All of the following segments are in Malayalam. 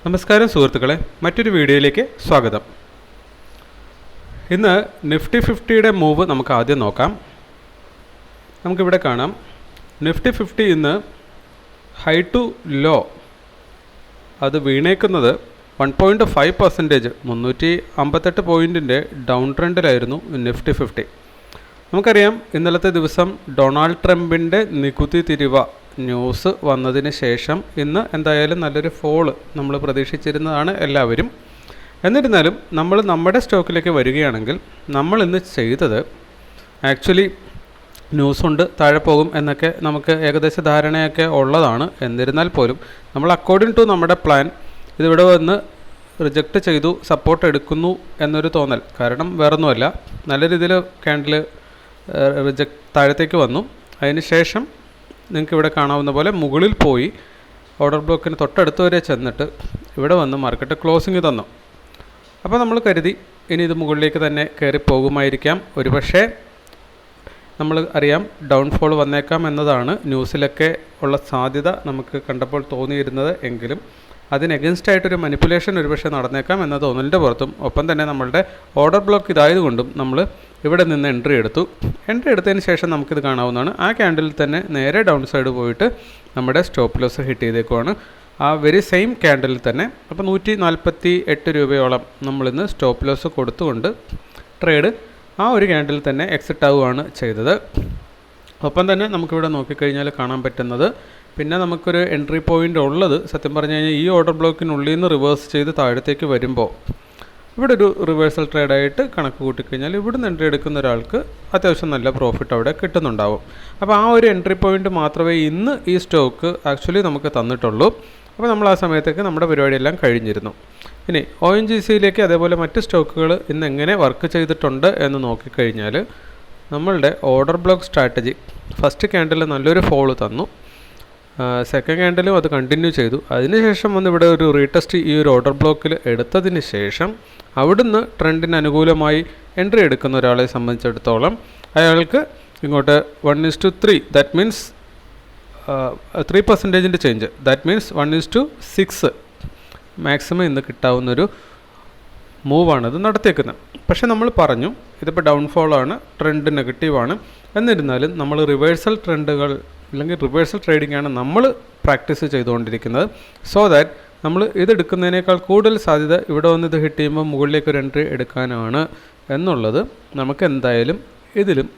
നമസ്കാരം സുഹൃത്തുക്കളെ, മറ്റൊരു വീഡിയോയിലേക്ക് സ്വാഗതം. ഇന്ന് നിഫ്റ്റി 50യുടെ മൂവ് നമുക്ക് ആദ്യം നോക്കാം. നമുക്കിവിടെ കാണാം, നിഫ്റ്റി 50 ഇന്ന് ഹൈ ടു ലോ അത് വീണേക്കുന്നത് 1.5%, 358 പോയിൻറ്റിൻ്റെ ഡൗൺ ട്രെൻഡിലായിരുന്നു നിഫ്റ്റി 50. നമുക്കറിയാം, ഇന്നലത്തെ ദിവസം ഡൊണാൾഡ് ട്രംപിൻ്റെ നികുതി തിരിവ ന്യൂസ് വന്നതിന് ശേഷം ഇന്ന് എന്തായാലും നല്ലൊരു ഫോള് നമ്മൾ പ്രതീക്ഷിച്ചിരുന്നതാണ് എല്ലാവരും. എന്നിരുന്നാലും നമ്മൾ നമ്മുടെ സ്റ്റോക്കിലേക്ക് വരികയാണെങ്കിൽ നമ്മൾ ഇന്ന് ചെയ്തത് ആക്ച്വലി ന്യൂസുണ്ട് താഴെ പോകും എന്നൊക്കെ നമുക്ക് ഏകദേശ ധാരണയൊക്കെ ഉള്ളതാണ്. എന്നിരുന്നാൽ പോലും നമ്മൾ അക്കോർഡിംഗ് ടു നമ്മുടെ പ്ലാൻ ഇതിവിടെ വന്ന് റിജക്റ്റ് ചെയ്തു, സപ്പോർട്ട് എടുക്കുന്നു എന്നൊരു തോന്നൽ. കാരണം വേറൊന്നുമല്ല, നല്ല രീതിയിൽ ക്യാൻഡിൽ താഴത്തേക്ക് വന്നു. അതിന് ശേഷം നിങ്ങൾക്ക് ഇവിടെ കാണാവുന്ന പോലെ മുകളിൽ പോയി ഓർഡർ ബ്ലോക്കിന് തൊട്ടടുത്ത് വരെ ചെന്നിട്ട് ഇവിടെ വന്ന് മാർക്കറ്റ് ക്ലോസിങ് തന്നു. അപ്പോൾ നമ്മൾ കരുതി ഇനി ഇത് മുകളിലേക്ക് തന്നെ കയറി പോകുമായിരിക്കാം. ഒരുപക്ഷേ നമ്മൾ അറിയാം ഡൗൺഫോൾ വന്നേക്കാം എന്നതാണ് ന്യൂസിലൊക്കെ ഉള്ള സാധ്യത നമുക്ക് കണ്ടപ്പോൾ തോന്നിയിരുന്നത്. എങ്കിലും അതിന് എഗൻസ്റ്റായിട്ടൊരു മനിപ്പുലേഷൻ ഒരുപക്ഷെ നടന്നേക്കാം എന്ന തോന്നലിൻ്റെ പുറത്തും ഒപ്പം തന്നെ നമ്മളുടെ ഓർഡർ ബ്ലോക്ക് ഇതായതുകൊണ്ടും നമ്മൾ ഇവിടെ നിന്ന് എൻട്രി എടുത്തതിന് ശേഷം നമുക്കിത് കാണാവുന്നതാണ്. ആ ക്യാൻഡിൽ തന്നെ നേരെ ഡൗൺ സൈഡ് പോയിട്ട് നമ്മുടെ സ്റ്റോപ്പ് ലോസ് ഹിറ്റ് ചെയ്തേക്കുവാണ്, ആ വെരി സെയിം ക്യാൻഡിൽ തന്നെ. അപ്പോൾ 148 രൂപയോളം നമ്മളിന്ന് സ്റ്റോപ്പ് ലോസ് കൊടുത്തുകൊണ്ട് ട്രേഡ് ആ ഒരു ക്യാൻഡിൽ തന്നെ എക്സിറ്റ് ആവുകയാണ് ചെയ്തത്. ഒപ്പം തന്നെ നമുക്കിവിടെ നോക്കിക്കഴിഞ്ഞാൽ കാണാൻ പറ്റുന്നത്, പിന്നെ നമുക്കൊരു എൻട്രി പോയിൻ്റ് ഉള്ളത് സത്യം പറഞ്ഞു കഴിഞ്ഞാൽ ഈ ഓർഡർ ബ്ലോക്കിനുള്ളിൽ നിന്ന് റിവേഴ്സ് ചെയ്ത് താഴത്തേക്ക് വരുമ്പോൾ ഇവിടെ ഒരു റിവേഴ്സൽ ട്രേഡായിട്ട് കണക്ക് കൂട്ടിക്കഴിഞ്ഞാൽ ഇവിടുന്ന് എൻട്രി എടുക്കുന്ന ഒരാൾക്ക് അത്യാവശ്യം നല്ല പ്രോഫിറ്റ് അവിടെ കിട്ടുന്നുണ്ടാവും. അപ്പോൾ ആ ഒരു എൻട്രി പോയിൻ്റ് മാത്രമേ ഇന്ന് ഈ സ്റ്റോക്ക് ആക്ച്വലി നമുക്ക് തന്നിട്ടുള്ളൂ. അപ്പോൾ നമ്മൾ ആ സമയത്തേക്ക് നമ്മുടെ പരിപാടിയെല്ലാം കഴിഞ്ഞിരുന്നു. ഇനി ONGCയിലേക്ക് അതേപോലെ മറ്റ് സ്റ്റോക്കുകൾ ഇന്ന് എങ്ങനെ വർക്ക് ചെയ്തിട്ടുണ്ട് എന്ന് നോക്കിക്കഴിഞ്ഞാൽ നമ്മളുടെ order block strategy first candle നല്ലൊരു ഫോള് തന്നു, സെക്കൻഡ് ക്യാൻഡിലും അത് കണ്ടിന്യൂ ചെയ്തു. അതിനുശേഷം വന്ന് ഇവിടെ ഒരു റീടെസ്റ്റ് ഈ ഒരു ഓർഡർ ബ്ലോക്കിൽ എടുത്തതിന് ശേഷം അവിടുന്ന് ട്രെൻഡിന് അനുകൂലമായി എൻട്രി എടുക്കുന്ന ഒരാളെ സംബന്ധിച്ചിടത്തോളം അയാൾക്ക് ഇങ്ങോട്ട് 1:3, that means 3% change, that means 1:6 maximum ഇന്ന് കിട്ടാവുന്നൊരു മൂവാണിത് നടത്തിയേക്കുന്നത്. പക്ഷേ നമ്മൾ പറഞ്ഞു ഇതിപ്പോൾ ഡൗൺഫോളാണ്, ട്രെൻഡ് നെഗറ്റീവാണ്. എന്നിരുന്നാലും നമ്മൾ റിവേഴ്സൽ ട്രെൻഡുകൾ അല്ലെങ്കിൽ റിവേഴ്സൽ ട്രേഡിംഗ് ആണ് നമ്മൾ പ്രാക്ടീസ് ചെയ്തുകൊണ്ടിരിക്കുന്നത്. സോ ദാറ്റ് നമ്മൾ ഇതെടുക്കുന്നതിനേക്കാൾ കൂടുതൽ സാധ്യത ഇവിടെ വന്ന് ഇത് ഹിറ്റ് ചെയ്യുമ്പോൾ മുകളിലേക്ക് ഒരു എൻട്രി എടുക്കാനാണ് എന്നുള്ളത് നമുക്ക് എന്തായാലും ഇതിലും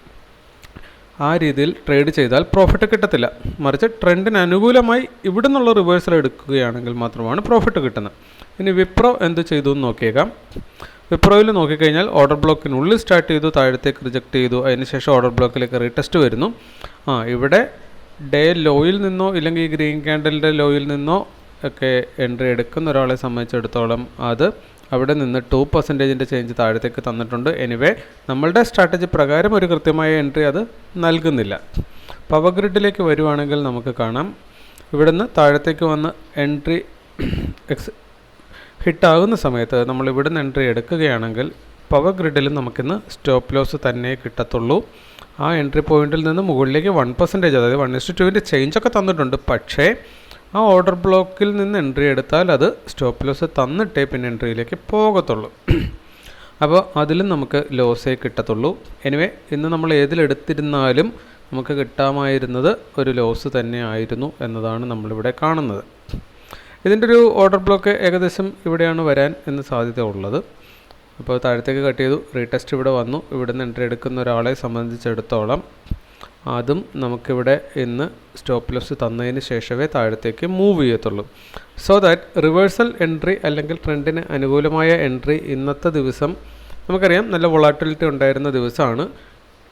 ആ രീതിയിൽ ട്രേഡ് ചെയ്താൽ പ്രോഫിറ്റ് കിട്ടത്തില്ല. മറിച്ച് ട്രെൻഡിന് അനുകൂലമായി ഇവിടെ നിന്നുള്ള റിവേഴ്സൽ എടുക്കുകയാണെങ്കിൽ മാത്രമാണ് പ്രോഫിറ്റ് കിട്ടുന്നത്. ഇനി വിപ്രോ എന്ത് ചെയ്തു എന്ന് നോക്കിയേക്കാം. വിപ്രോയിൽ നോക്കിക്കഴിഞ്ഞാൽ ഓർഡർ ബ്ലോക്കിനുള്ളിൽ സ്റ്റാർട്ട് ചെയ്തു, താഴത്തേക്ക് റിജക്റ്റ് ചെയ്തു, അതിനുശേഷം ഓർഡർ ബ്ലോക്കിലേക്ക് റീടെസ്റ്റ് വരുന്നു. ഇവിടെ ഡേ ലോയിൽ നിന്നോ ഇല്ലെങ്കിൽ ഈ ഗ്രീൻ ക്യാൻഡലിൻ്റെ ലോയിൽ നിന്നോ ഒക്കെ എൻട്രി എടുക്കുന്ന ഒരാളെ സംബന്ധിച്ചിടത്തോളം അത് അവിടെ നിന്ന് 2% ചേഞ്ച് താഴത്തേക്ക് തന്നിട്ടുണ്ട്. എനിവേ നമ്മളുടെ സ്ട്രാറ്റജി പ്രകാരം ഒരു കൃത്യമായ എൻട്രി അത് നൽകുന്നില്ല. പവർ ഗ്രിഡിലേക്ക് വരുവാണെങ്കിൽ നമുക്ക് കാണാം, ഇവിടുന്ന് താഴത്തേക്ക് വന്ന് എൻട്രി ഹിറ്റാകുന്ന സമയത്ത് നമ്മൾ ഇവിടുന്ന് എൻട്രി എടുക്കുകയാണെങ്കിൽ പവർ ഗ്രിഡിൽ നമുക്കിന്ന് സ്റ്റോപ്പ് ലോസ് തന്നെ കിട്ടത്തുള്ളൂ. ആ എൻട്രി പോയിന്റിൽ നിന്ന് മുകളിലേക്ക് 1%, അതായത് 1:2 ചേഞ്ചൊക്കെ തന്നിട്ടുണ്ട്. പക്ഷേ ആ ഓർഡർ ബ്ലോക്കിൽ നിന്ന് എൻട്രി എടുത്താൽ അത് സ്റ്റോപ്പ് ലോസ് തന്നിട്ടേ പിന്നെ എൻട്രിയിലേക്ക് പോകത്തുള്ളൂ. അപ്പോൾ അതിലും നമുക്ക് ലോസേ കിട്ടത്തുള്ളൂ. എനിവേ ഇന്ന് നമ്മൾ ഏതിലെടുത്തിരുന്നാലും നമുക്ക് കിട്ടാമായിരുന്നത് ഒരു ലോസ് തന്നെ ആയിരുന്നു എന്നതാണ് നമ്മളിവിടെ കാണുന്നത്. ഇതിൻ്റെ ഒരു ഓർഡർ ബ്ലോക്ക് ഏകദേശം ഇവിടെയാണ് വരാൻ എന്ന് സാധ്യത ഉള്ളത്. അപ്പോൾ താഴത്തേക്ക് കട്ട് ചെയ്തു, റീടെസ്റ്റ് ഇവിടെ വന്നു. ഇവിടെ നിന്ന് എൻട്രി എടുക്കുന്ന ഒരാളെ സംബന്ധിച്ചിടത്തോളം അതും നമുക്കിവിടെ ഇന്ന് സ്റ്റോപ്പ് ലോസ് തന്നതിന് ശേഷമേ താഴത്തേക്ക് മൂവ് ചെയ്യത്തുള്ളൂ. സോ ദാറ്റ് റിവേഴ്സൽ എൻട്രി അല്ലെങ്കിൽ ട്രെൻഡിന് അനുകൂലമായ എൻട്രി ഇന്നത്തെ ദിവസം നമുക്കറിയാം നല്ല വൊളാറ്റിലിറ്റി ഉണ്ടായിരുന്ന ദിവസമാണ്.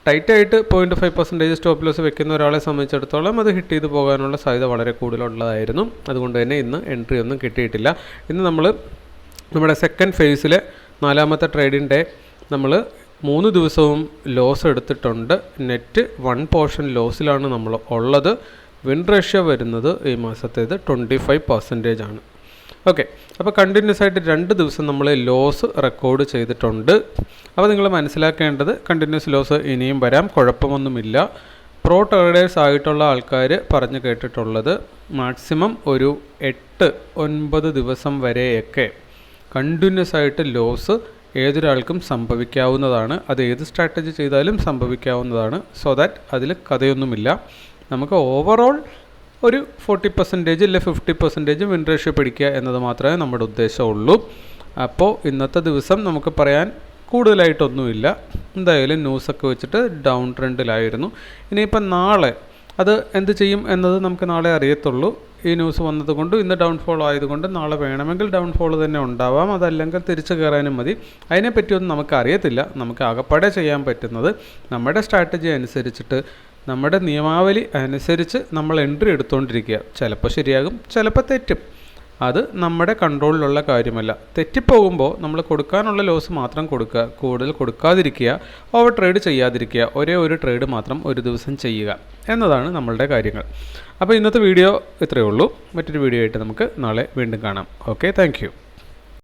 ടൈറ്റായിട്ട് 0.5% സ്റ്റോപ്പ് ലോസ് വെക്കുന്ന ഒരാളെ സംബന്ധിച്ചിടത്തോളം അത് ഹിറ്റ് ചെയ്ത് പോകാനുള്ള സാധ്യത വളരെ കൂടുതലുള്ളതായിരുന്നു. അതുകൊണ്ട് തന്നെ ഇന്ന് എൻട്രി ഒന്നും കിട്ടിയിട്ടില്ല. ഇന്ന് നമ്മൾ നമ്മുടെ സെക്കൻഡ് ഫേസിലെ 4ാമത്തെ ട്രേഡിംഗ് ഡേ നമ്മൾ 3 ദിവസവും ലോസ് എടുത്തിട്ടുണ്ട്. നെറ്റ് 1 പോർഷൻ ലോസിലാണ് നമ്മൾ ഉള്ളത്. വിൻ റേഷ്യോ വരുന്നത് ഈ മാസത്തേത് 25% ആണ്. ഓക്കെ, അപ്പോൾ കണ്ടിന്യൂസ് ആയിട്ട് 2 ദിവസം നമ്മൾ ലോസ് റെക്കോർഡ് ചെയ്തിട്ടുണ്ട്. അപ്പോൾ നിങ്ങൾ മനസ്സിലാക്കേണ്ടത് കണ്ടിന്യൂസ് ലോസ് ഇനിയും വരാം, കുഴപ്പമൊന്നുമില്ല. പ്രോ ട്രേഡേഴ്സ് ആയിട്ടുള്ള ആൾക്കാർ പറഞ്ഞു കേട്ടിട്ടുള്ളത് മാക്സിമം ഒരു 8-9 ദിവസം വരെയൊക്കെ കണ്ടിന്യൂസ് ആയിട്ട് ലോസ് ഏതൊരാൾക്കും സംഭവിക്കാവുന്നതാണ്. അത് ഏത് സ്ട്രാറ്റജി ചെയ്താലും സംഭവിക്കാവുന്നതാണ്. സോ ദാറ്റ് അതിൽ കഥയൊന്നുമില്ല. നമുക്ക് ഓവറോൾ ഒരു 40% ഇല്ല 50% വിൻ റേഷ്യോ പിടിക്കുക എന്നത് മാത്രമേ നമ്മുടെ ഉദ്ദേശമുള്ളൂ. അപ്പോൾ ഇന്നത്തെ ദിവസം നമുക്ക് പറയാൻ കൂടുതലായിട്ടൊന്നുമില്ല. എന്തായാലും ന്യൂസൊക്കെ വെച്ചിട്ട് ഡൗൺ ട്രെൻഡിലായിരുന്നു. ഇനിയിപ്പം നാളെ അത് എന്ത് ചെയ്യും എന്നത് നമുക്ക് നാളെ അറിയത്തുള്ളൂ. ഈ ന്യൂസ് വന്നതുകൊണ്ട് ഇന്ന് ഡൗൺഫോൾ ആയതുകൊണ്ട് നാളെ വേണമെങ്കിൽ ഡൗൺഫോൾ തന്നെ ഉണ്ടാവാം, അതല്ലെങ്കിൽ തിരിച്ചു കയറാനും മതി. അതിനെപ്പറ്റിയൊന്നും നമുക്ക് അറിയത്തില്ല. നമുക്ക് ആകപ്പാടെ ചെയ്യാൻ പറ്റുന്നത് നമ്മുടെ സ്ട്രാറ്റജി അനുസരിച്ചിട്ട് നമ്മുടെ നിയമാവലി അനുസരിച്ച് നമ്മൾ എൻട്രി എടുത്തുകൊണ്ടിരിക്കുക. ചിലപ്പോൾ ശരിയാകും, ചിലപ്പോൾ തെറ്റും. അത് നമ്മുടെ കൺട്രോളിലുള്ള കാര്യമല്ല. തെറ്റിപ്പോകുമ്പോൾ നമ്മൾ കൊടുക്കാനുള്ള ലോസ് മാത്രം കൊടുക്കുക, കൂടുതൽ കൊടുക്കാതിരിക്കുക, ഓവർ ട്രേഡ് ചെയ്യാതിരിക്കുക, ഒരേ ഒരു ട്രേഡ് മാത്രം ഒരു ദിവസം ചെയ്യുക എന്നതാണ് നമ്മളുടെ കാര്യങ്ങൾ. അപ്പോൾ ഇന്നത്തെ വീഡിയോ ഇത്രയേ ഉള്ളൂ. മറ്റൊരു വീഡിയോ ആയിട്ട് നമുക്ക് നാളെ വീണ്ടും കാണാം. Okay, thank you.